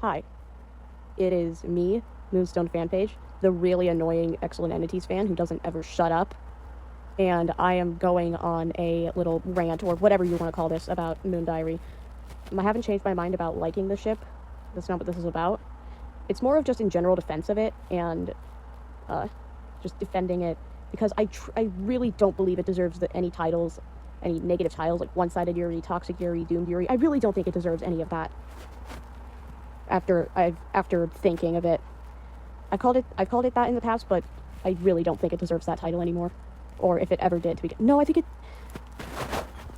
Hi, it is me, Moonstone Fanpage, the really annoying Excellent Entities fan who doesn't ever shut up, and I am going on a little rant, or whatever you want to call this, about Moondiary. I haven't changed my mind about liking the ship. That's not what this is about. It's more of just in general defense of it, and just defending it, because I really don't believe it deserves any titles, any negative titles, like one-sided Yuri, toxic Yuri, doomed Yuri. I really don't think it deserves any of that. After thinking of it, I've called it that in the past, but I really don't think it deserves that title anymore, or if it ever did to begin. No, I think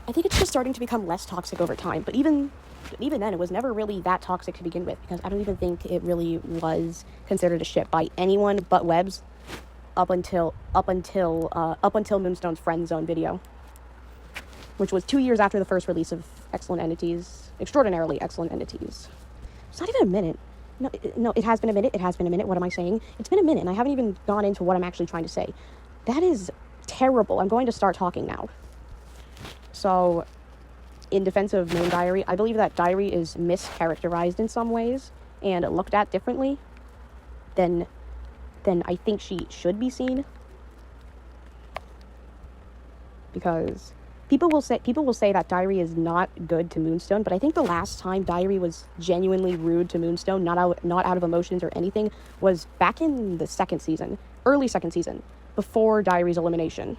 it's just starting to become less toxic over time. But even then, it was never really that toxic to begin with, because I don't even think it really was considered a ship by anyone but Webs up until Moonstone's Friend Zone video, which was 2 years after the first release of Excellent Entities, Extraordinarily Excellent Entities. It's not even a minute. No, it has been a minute. It has been a minute. What am I saying? It's been a minute, and I haven't even gone into what I'm actually trying to say. That is terrible. I'm going to start talking now. So, in defense of Moondiary, I believe that Diary is mischaracterized in some ways and looked at differently than I think she should be seen. Because people will say that Diary is not good to Moonstone, but I think the last time Diary was genuinely rude to Moonstone, not out of emotions or anything, was back in the early second season, before Diary's elimination.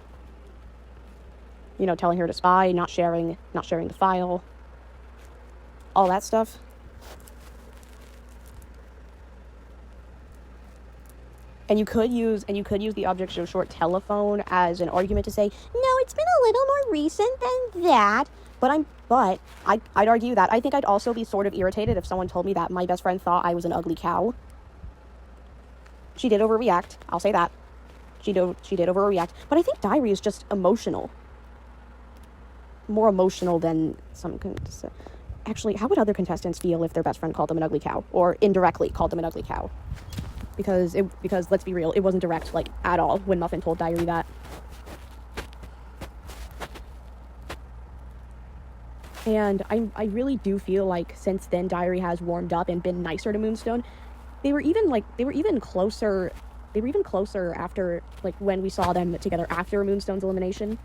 You know, telling her to spy, not sharing the file, all that stuff. And you could use the Object Show Short telephone as an argument to say, no, it's been a little more recent than that. But I'd argue that I think I'd also be sort of irritated if someone told me that my best friend thought I was an ugly cow. She did overreact. I'll say that. She did overreact. But I think Diary is just emotional. More emotional than some contestants. Actually, how would other contestants feel if their best friend called them an ugly cow, or indirectly called them an ugly cow? Because let's be real, it wasn't direct, like, at all, when Muffin told Diary that. And I really do feel like since then Diary has warmed up and been nicer to Moonstone. They were even closer after, like, when we saw them together after Moonstone's elimination.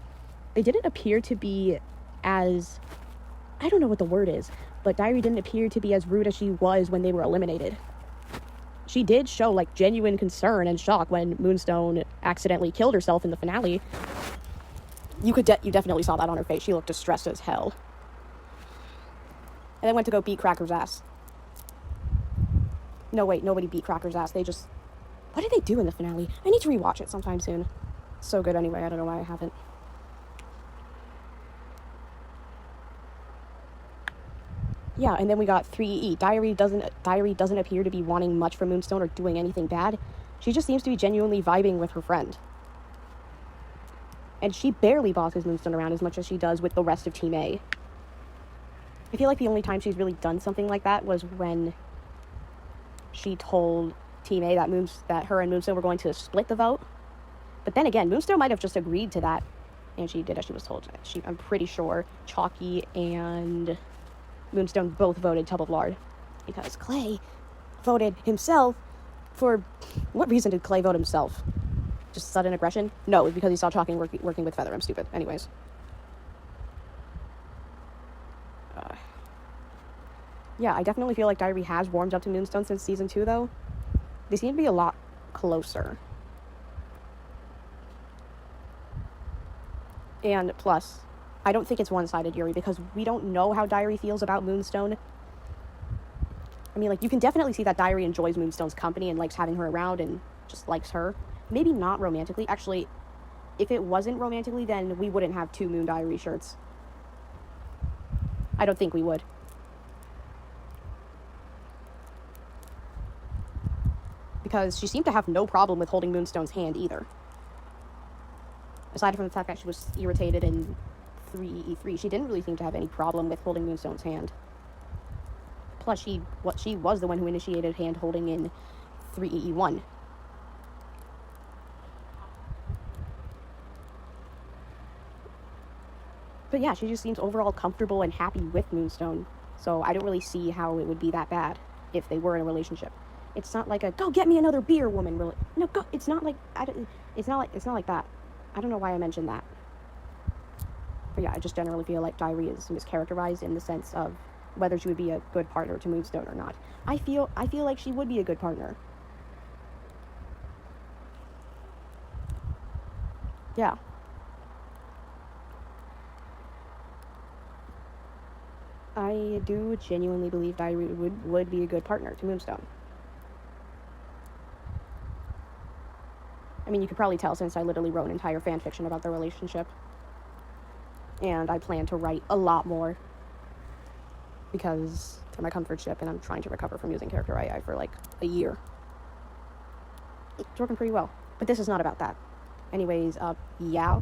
They didn't appear to be as, I don't know what the word is, but Diary didn't appear to be as rude as she was when they were eliminated. She did show, like, genuine concern and shock when Moonstone accidentally killed herself in the finale. You definitely saw that on her face. She looked distressed as hell. And then went to go beat Cracker's ass. No, wait, nobody beat Cracker's ass. What did they do in the finale? I need to rewatch it sometime soon. It's so good anyway, I don't know why I haven't. Yeah, and then we got 3E. Diary doesn't appear to be wanting much from Moonstone or doing anything bad. She just seems to be genuinely vibing with her friend. And she barely bosses Moonstone around as much as she does with the rest of Team A. I feel like the only time she's really done something like that was when she told Team A that her and Moonstone were going to split the vote. But then again, Moonstone might have just agreed to that, and she did as she was told. I'm pretty sure Chalky and Moonstone both voted Tub of Lard, because Clay voted himself for... What reason did Clay vote himself? Just sudden aggression? No, it was because he saw Chalky working with Feather. I'm stupid. Anyways. Yeah, I definitely feel like Diary has warmed up to Moonstone since Season 2, though. They seem to be a lot closer. And plus, I don't think it's one-sided, Yuri, because we don't know how Diary feels about Moonstone. I mean, like, you can definitely see that Diary enjoys Moonstone's company and likes having her around and just likes her. Maybe not romantically. Actually, if it wasn't romantically, then we wouldn't have 2 Moondiary shirts. I don't think we would. Because she seemed to have no problem with holding Moonstone's hand either. Aside from the fact that she was irritated in 3E3, she didn't really seem to have any problem with holding Moonstone's hand. Plus, she was the one who initiated hand holding in 3E1. But yeah, she just seems overall comfortable and happy with Moonstone. So I don't really see how it would be that bad. if they were in a relationship. It's not like a go get me another beer woman. Really, no, go. It's not like it's not like that. I don't know why I mentioned that. But yeah, I just generally feel like Diary is mischaracterized in the sense of whether she would be a good partner to Moonstone or not. I feel like she would be a good partner. Yeah. I do genuinely believe Diary would be a good partner to Moonstone. I mean, you could probably tell since I literally wrote an entire fan fiction about their relationship. And I plan to write a lot more because they're my comfort ship and I'm trying to recover from using character AI for like a year. It's working pretty well. But this is not about that. Anyways, yeah.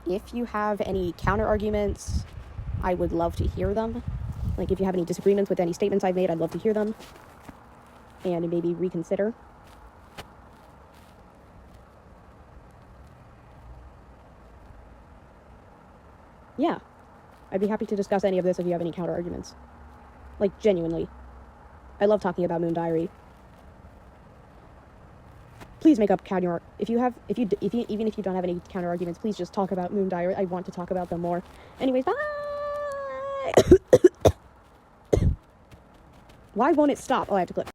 If you have any counter arguments, I would love to hear them. Like, if you have any disagreements with any statements I've made, I'd love to hear them. And maybe reconsider. Yeah. I'd be happy to discuss any of this if you have any counter arguments. Like, genuinely. I love talking about Moondiary. Please make up counter. Even if you don't have any counter arguments, please just talk about Moondiary. I want to talk about them more. Anyways, bye. Why won't it stop? Oh, I have to click.